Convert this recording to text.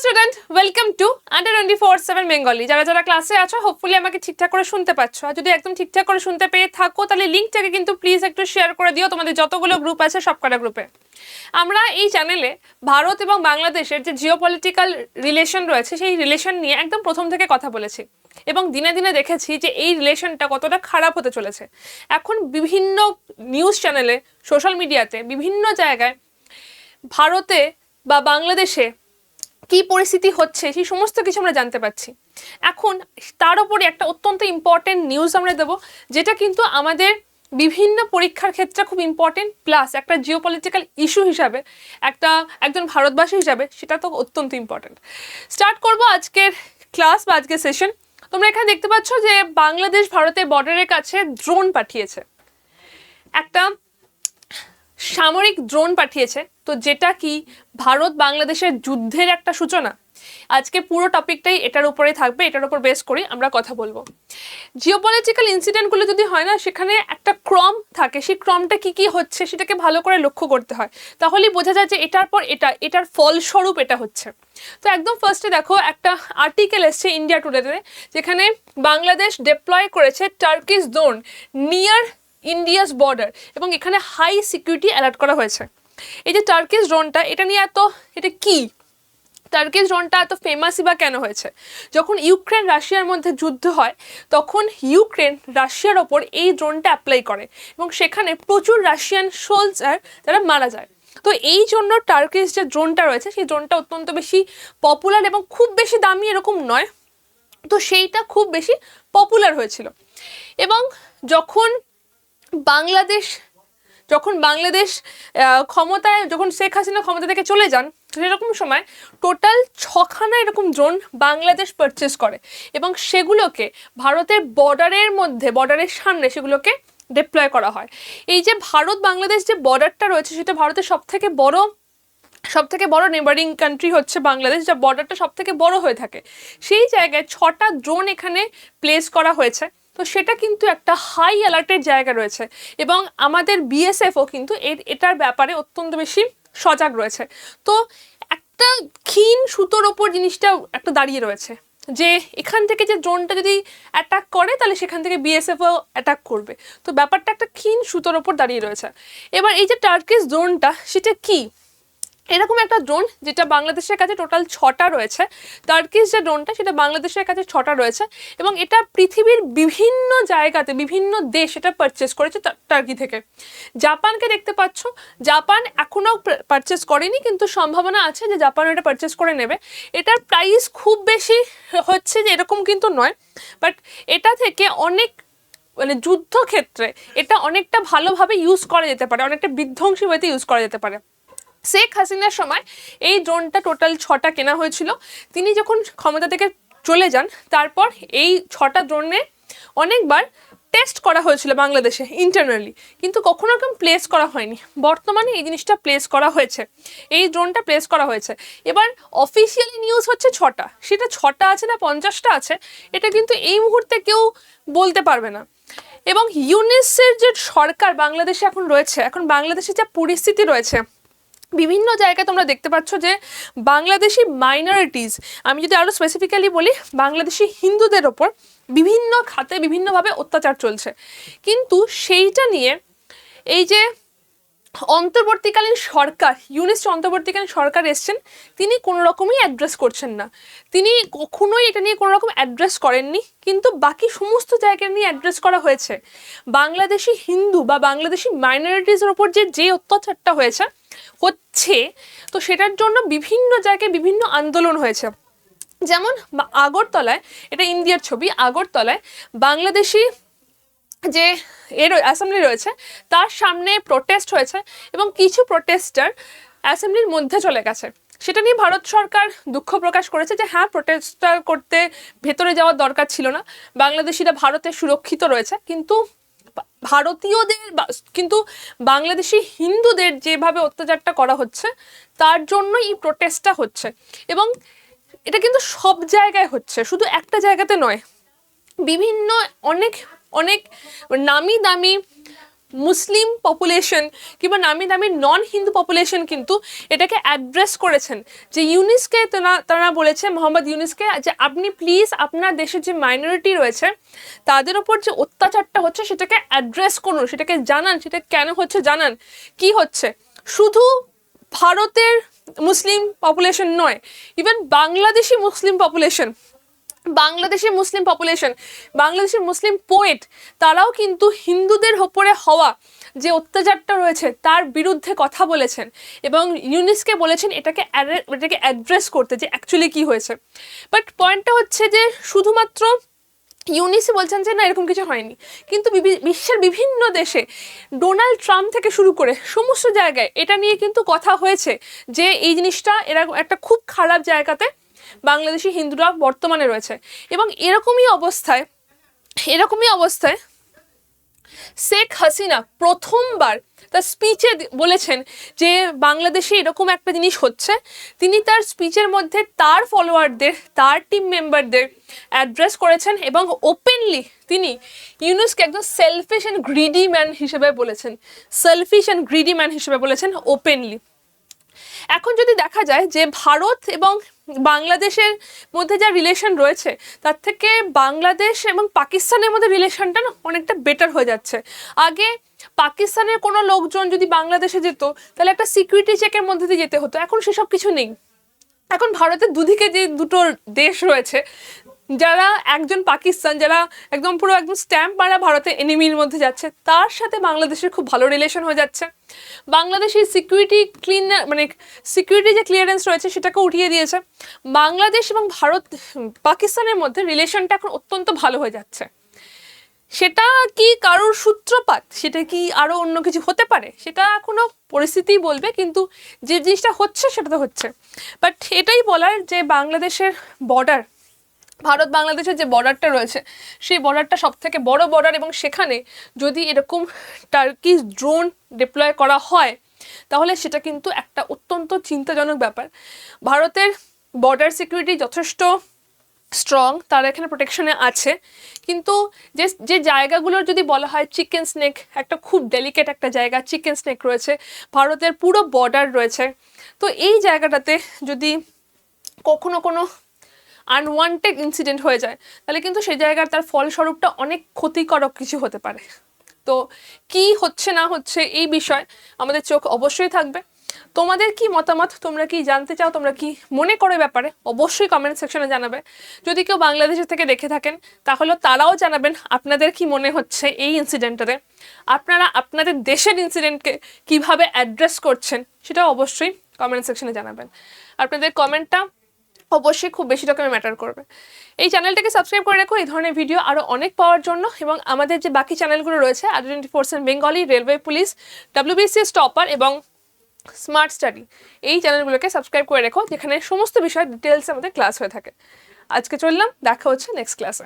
Student, welcome to under 24/7 Bengali. যারা যারা ক্লাসে আছো হোপফুলি আমাকে ঠিকঠাক করে শুনতে পাচ্ছ। আর যদি একদম ঠিকঠাক করে শুনতে পেয়ে থাকো তাহলে লিঙ্কটাকে কিন্তু প্লিজ একটু শেয়ার করে দিও তোমাদের যতগুলো গ্রুপ আছে সবকটা গ্রুপে। আমরা এই চ্যানেলে ভারত এবং বাংলাদেশের যে জিওপলিটিক্যাল রিলেশন রয়েছে সেই রিলেশন নিয়ে একদম প্রথম থেকে কথা বলেছি এবং দিনে দিনে দেখেছি যে এই রিলেশনটা কতটা খারাপ হতে চলেছে। এখন বিভিন্ন নিউজ চ্যানেলে, সোশ্যাল মিডিয়াতে, বিভিন্ন জায়গায় ভারতে বা বাংলাদেশে কি পরিস্থিতি হচ্ছে সেই সমস্ত কিছু আমরা জানতে পাচ্ছি। এখন তার উপরে একটা অত্যন্ত ইম্পর্টেন্ট নিউজ আমরা দেবো, যেটা কিন্তু আমাদের বিভিন্ন পরীক্ষার ক্ষেত্রে খুব ইম্পর্টেন্ট, প্লাস একটা জিওপলিটিক্যাল ইস্যু হিসাবে একজন ভারতবাসী হিসাবে সেটা তো অত্যন্ত ইম্পর্টেন্ট। স্টার্ট করব আজকের ক্লাস বা আজকের সেশন। তোমরা এখানে দেখতে পাচ্ছ যে বাংলাদেশ ভারতের বর্ডারের কাছে ড্রোন পাঠিয়েছে, একটা সামরিক ড্রোন পাঠিয়েছে, তো যেটা কি ভারত বাংলাদেশের যুদ্ধের একটা সূচনা। আজকে পুরো টপিকটাই এটার উপরে থাকবে, এটার উপর বেস করে আমরা কথা বলবো। জিওপলিটিক্যাল ইনসিডেন্টগুলো যদি হয় না, সেখানে একটা ক্রম থাকে, সেই ক্রমটা কি কি হচ্ছে সেটাকে ভালো করে লক্ষ্য করতে হয়, তাহলেই বোঝা যায় যে এটার পর এটার ফলস্বরূপ এটা হচ্ছে। তো একদম ফার্স্টে দেখো একটা আর্টিকেল এসছে ইন্ডিয়া টুডেতে, যেখানে বাংলাদেশ ডিপ্লয় করেছে Turkish zone near India's border এবং এখানে হাই সিকিউরিটি অ্যালার্ট করা হয়েছে। এই যে টার্কিশ ড্রোনটা, এটা নিয়ে এটা কি টার্কিশ ড্রোনটা এত ফেমাসই বা কেন হয়েছে? যখন ইউক্রেন রাশিয়ার মধ্যে যুদ্ধ হয় তখন ইউক্রেন রাশিয়ার ওপর এই ড্রোনটা অ্যাপ্লাই করে এবং সেখানে প্রচুর রাশিয়ান সোলজার তারা মারা যায়। তো এই জন্য টার্কিশ যে ড্রোনটা রয়েছে সেই ড্রোনটা অত্যন্ত বেশি পপুলার এবং খুব বেশি দামি এরকম নয়, তো সেইটা খুব বেশি পপুলার হয়েছিল। এবং যখন বাংলাদেশ ক্ষমতায়, যখন শেখ হাসিনা ক্ষমতা থেকে চলে যান, সেরকম সময় টোটাল 6খানা এরকম ড্রোন বাংলাদেশ পারচেস করে এবং সেগুলোকে ভারতের বর্ডারের সামনে সেগুলোকে ডিপ্লয় করা হয়। এই যে ভারত বাংলাদেশ যে বর্ডারটা রয়েছে সেটা ভারতের সব থেকে বড় নেবারিং কান্ট্রি হচ্ছে বাংলাদেশ, যা বর্ডারটা সব থেকে বড় হয়ে থাকে। সেই জায়গায় 6টা ড্রোন এখানে প্লেস করা হয়েছে, তো সেটা কিন্তু একটা হাই অ্যালার্টের জায়গা রয়েছে এবং আমাদের বিএসএফও কিন্তু এটার ব্যাপারে অত্যন্ত বেশি সজাগ রয়েছে। তো একটা ক্ষীণ সুতোর ওপর জিনিসটা একটা দাঁড়িয়ে রয়েছে যে এখান থেকে যে ড্রোনটা যদি অ্যাটাক করে তাহলে সেখান থেকে বিএসএফও অ্যাটাক করবে। তো ব্যাপারটা একটা ক্ষীণ সুতোর ওপর দাঁড়িয়ে রয়েছে। এবার এই যে টার্কিশ ড্রোনটা, সেটা কি? এরকম একটা ড্রোন যেটা বাংলাদেশের কাছে টোটাল 6টা রয়েছে। টার্কিশ যে ড্রোনটা সেটা বাংলাদেশের কাছে 6টা রয়েছে এবং এটা পৃথিবীর বিভিন্ন জায়গাতে বিভিন্ন দেশ এটা পারচেস করেছে টার্কি থেকে। জাপানকে দেখতে পাচ্ছ, জাপান এখনও পারচেস করেনি, কিন্তু সম্ভাবনা আছে যে জাপান এটা পারচেস করে নেবে। এটার প্রাইস খুব বেশি হচ্ছে যে এরকম কিন্তু নয়, বাট এটা থেকে যুদ্ধক্ষেত্রে এটা অনেকটা ভালোভাবে ইউজ করা যেতে পারে, অনেকটা বিধ্বংসী হইতে ইউজ করা যেতে পারে। শেখ হাসিনার সময় এই ড্রোনটা টোটাল 6টা কেনা হয়েছিল। তিনি যখন ক্ষমতা থেকে চলে যান তারপর এই 6টা ড্রোনে অনেকবার টেস্ট করা হয়েছিল বাংলাদেশে ইন্টারনালি, কিন্তু কখনো এরকম প্লেস করা হয়নি। বর্তমানে এই জিনিসটা প্লেস করা হয়েছে, এই ড্রোনটা প্লেস করা হয়েছে। এবার অফিসিয়ালি নিউজ হচ্ছে 6টা, সেটা 6টা আছে না 50টা আছে এটা কিন্তু এই মুহূর্তে কেউ বলতে পারবে না। এবং ইউনিসের যে সরকার বাংলাদেশে এখন রয়েছে, এখন বাংলাদেশে যে পরিস্থিতি রয়েছে, বিভিন্ন জায়গায় তোমরা দেখতে পাচ্ছ যে বাংলাদেশি মাইনরিটিস, আমি যদি আরও স্পেসিফিক্যালি বলি, বাংলাদেশি হিন্দুদের ওপর বিভিন্ন খাতে বিভিন্নভাবে অত্যাচার চলছে। কিন্তু সেইটা নিয়ে এই যে অন্তর্বর্তীকালীন সরকার, অন্তর্বর্তীকালীন সরকার এসছেন, তিনি কোনো রকমই অ্যাড্রেস করছেন না। তিনি কখনোই এটা নিয়ে কোনো রকম অ্যাড্রেস করেননি, কিন্তু বাকি সমস্ত জায়গা নিয়ে অ্যাড্রেস করা হয়েছে। বাংলাদেশি হিন্দু বা বাংলাদেশি মাইনরিটিসের ওপর যে অত্যাচারটা হচ্ছে, তো সেটার জন্য বিভিন্ন জায়গায় বিভিন্ন আন্দোলন হয়েছে। যেমন আগরতলায়, এটা ইন্ডিয়ার ছবি, আগরতলায় বাংলাদেশি যে অ্যাসেম্বলি রয়েছে তার সামনে প্রোটেস্ট হয়েছে এবং কিছু প্রোটেস্টার অ্যাসেম্বলির মধ্যে চলে গেছে। সেটা নিয়ে ভারত সরকার দুঃখ প্রকাশ করেছে যে হ্যাঁ, প্রোটেস্টটা করতে ভেতরে যাওয়ার দরকার ছিল না, বাংলাদেশিরা ভারতে সুরক্ষিত রয়েছে, কিন্তু বাংলাদেশি হিন্দুদের যেভাবে অত্যাচারটা করা হচ্ছে তার জন্য এই প্রোটেস্টটা হচ্ছে। এবং এটা কিন্তু সব জায়গায় হচ্ছে, শুধু একটা জায়গাতে নয়। বিভিন্ন অনেক নামি দামি মুসলিম পপুলেশন কিংবা নামি দামি নন হিন্দু পপুলেশন কিন্তু এটাকে অ্যাড্রেস করেছেন, যে ইউনিসকে তারা বলেছে, মোহাম্মদ ইউনিসকে, যে আপনি প্লিজ আপনার দেশের যে মাইনরিটি রয়েছে তাদের ওপর যে অত্যাচারটা হচ্ছে সেটাকে অ্যাড্রেস করুন, সেটাকে জানান, সেটা কেন হচ্ছে জানান, কি হচ্ছে। শুধু ভারতের মুসলিম পপুলেশন নয়, ইভেন বাংলাদেশি মুসলিম পপুলেশন, বাংলাদেশের মুসলিম পোয়েট, তারাও কিন্তু হিন্দুদের ওপরে হওয়া যে অত্যাচারটা রয়েছে তার বিরুদ্ধে কথা বলেছেন এবং ইউনিসকে বলেছেন এটাকে অ্যাড্রেস করতে, যে অ্যাকচুয়ালি কি হয়েছে। বাট পয়েন্টটা হচ্ছে যে শুধুমাত্র ইউনিসই বলছেন যে না এরকম কিছু হয়নি, কিন্তু বিশ্বের বিভিন্ন দেশে ডোনাল্ড ট্রাম্প থেকে শুরু করে সমস্ত জায়গায় এটা নিয়ে কিন্তু কথা হয়েছে যে এই জিনিসটা এরকম একটা খুব খারাপ জায়গাতে বাংলাদেশি হিন্দুরা বর্তমানে রয়েছে। এবং এরকমই অবস্থায় শেখ হাসিনা প্রথমবার তার স্পিচে বলেছেন যে বাংলাদেশে এরকম একটা জিনিস হচ্ছে। তিনি তার স্পিচের মধ্যে তার ফলোয়ারদের, তার টিম মেম্বারদের অ্যাড্রেস করেছেন এবং ওপেনলি তিনি ইউনুসকে একদম সেলফিশ অ্যান্ড গ্রিডি ম্যান হিসেবে বলেছেন ওপেনলি। এখন যদি দেখা যায় যে ভারত এবং বাংলাদেশের মধ্যে যা রিলেশন রয়েছে তার থেকে বাংলাদেশ এবং পাকিস্তানের মধ্যে রিলেশনটা না অনেকটা বেটার হয়ে যাচ্ছে। আগে পাকিস্তানের কোনো লোকজন যদি বাংলাদেশে যেত তাহলে একটা সিকিউরিটি চেকের মধ্যে দিয়ে যেতে হতো, এখন সেসব কিছু নেই। এখন ভারতের দুদিকে যে দুটো দেশ রয়েছে, যারা একজন পাকিস্তান, যারা একদম স্ট্যাম্প মারা ভারতের এনিমির মধ্যে যাচ্ছে, তার সাথে বাংলাদেশের খুব ভালো রিলেশন হয়ে যাচ্ছে। বাংলাদেশের সিকিউরিটি যে ক্লিয়ারেন্স রয়েছে সেটাকে উঠিয়ে দিয়েছে। বাংলাদেশ এবং পাকিস্তানের মধ্যে রিলেশনটা এখন অত্যন্ত ভালো হয়ে যাচ্ছে। সেটা কি কারোর সূত্রপাত, সেটা কি আরও অন্য কিছু হতে পারে, সেটা এখনো পরিস্থিতি বলবে, কিন্তু যে জিনিসটা হচ্ছে সেটা তো হচ্ছে। বাট এটাই বলার যে বাংলাদেশের বর্ডার, ভারত বাংলাদেশের যে বর্ডারটা রয়েছে সেই বর্ডারটা সব থেকে বড় বর্ডার, এবং সেখানে যদি এরকম টার্কিশ ড্রোন ডিপ্লয় করা হয় তাহলে সেটা কিন্তু একটা অত্যন্ত চিন্তাজনক ব্যাপার। ভারতের বর্ডার সিকিউরিটি যথেষ্ট স্ট্রং, তারা এখানে প্রোটেকশনে আছে, কিন্তু যে জায়গাগুলোর যদি বলা হয় চিকেন স্নেক, একটা খুব ডেলিকেট একটা জায়গা, চিকেন স্নেক রয়েছে, ভারতের পুরো বর্ডার রয়েছে, তো এই জায়গাটাতে যদি কখনো কোনো আনওয়ান্টেড ইনসিডেন্ট হয়ে যায় তাহলে কিন্তু সেই জায়গার তার ফলস্বরূপটা অনেক ক্ষতিকারক কিছু হতে পারে। তো কি হচ্ছে না হচ্ছে এই বিষয়ে আমাদের চোখ অবশ্যই থাকবে। তোমাদের কি মতামত, তোমরা কি জানতে চাও, তোমরা কি মনে করো ব্যাপারে, অবশ্যই কমেন্ট সেকশনে জানাবে। যদি কেউ বাংলাদেশের থেকে দেখে থাকেন তাহলে তারাও জানাবেন আপনাদের কি মনে হচ্ছে এই ইনসিডেন্টটাতে, আপনারা আপনাদের দেশের ইনসিডেন্টকে কিভাবে অ্যাড্রেস করছেন সেটাও অবশ্যই কমেন্ট সেকশনে জানাবেন। আপনাদের কমেন্টটা অবশ্যই খুব বেশি রকমের ম্যাটার করবে। এই চ্যানেলটাকে সাবস্ক্রাইব করে রাখো এই ধরনের ভিডিও আরও অনেক পাওয়ার জন্য, এবং আমাদের যে বাকি চ্যানেলগুলো রয়েছে I24/7 Bengali, railway police, WBCS topper এবং স্মার্ট স্টাডি, এই চ্যানেলগুলোকে সাবস্ক্রাইব করে রেখো, যেখানে সমস্ত বিষয় ডিটেলস আমাদের ক্লাস হয়ে থাকে। আজকে চললাম, দেখা হচ্ছে নেক্সট ক্লাসে।